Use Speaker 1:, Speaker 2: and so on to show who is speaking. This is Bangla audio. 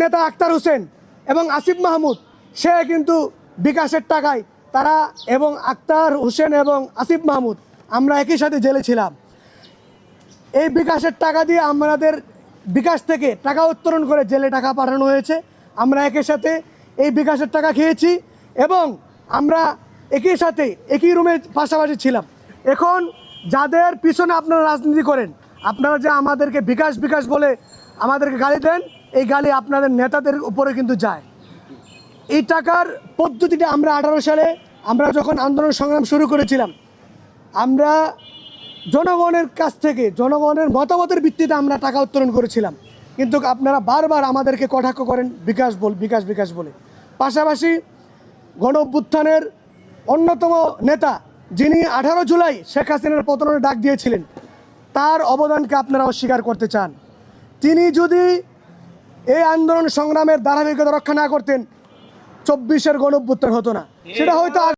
Speaker 1: নেতা আক্তার হোসেন এবং আসিফ মাহমুদ, সে কিন্তু বিকাশের টাকায় তারা এবং আক্তার হোসেন এবং আসিফ মাহমুদ আমরা একই সাথে জেলে ছিলাম। এই বিকাশের টাকা দিয়ে আমাদের বিকাশ থেকে টাকা উত্তোলন করে জেলে টাকা পাঠানো হয়েছে। আমরা একই সাথে এই বিকাশের টাকা খেয়েছি এবং আমরা একই সাথে একই রুমের পাশাপাশি ছিলাম। এখন যাদের পিছনে আপনারা রাজনীতি করেন, আপনারা যে আমাদেরকে বিকাশ বিকাশ বলে আমাদেরকে গালি দেন, এই গালি আপনাদের নেতাদের উপরে কিন্তু যায়। এই টাকার পদ্ধতিটা আমরা 18 সালে আমরা যখন আন্দোলন সংগ্রাম শুরু করেছিলাম, আমরা জনগণের কাছ থেকে জনগণের মতামতের ভিত্তিতে আমরা টাকা উত্তোলন করেছিলাম, কিন্তু আপনারা বারবার আমাদেরকে কটাক্ষ করেন বিকাশ বিকাশ বলে। পাশাপাশি গণ অভ্যুত্থানের অন্যতম নেতা যিনি 18 জুলাই শেখ হাসিনার পতনের ডাক দিয়েছিলেন, তার অবদানকে আপনারা অস্বীকার করতে চান। তিনি যদি এই আন্দোলন সংগ্রামের ধারাবাহিকতা রক্ষা না করতেন, 24-এর গণ অভ্যুত্থান হতো না। সেটা হয়তো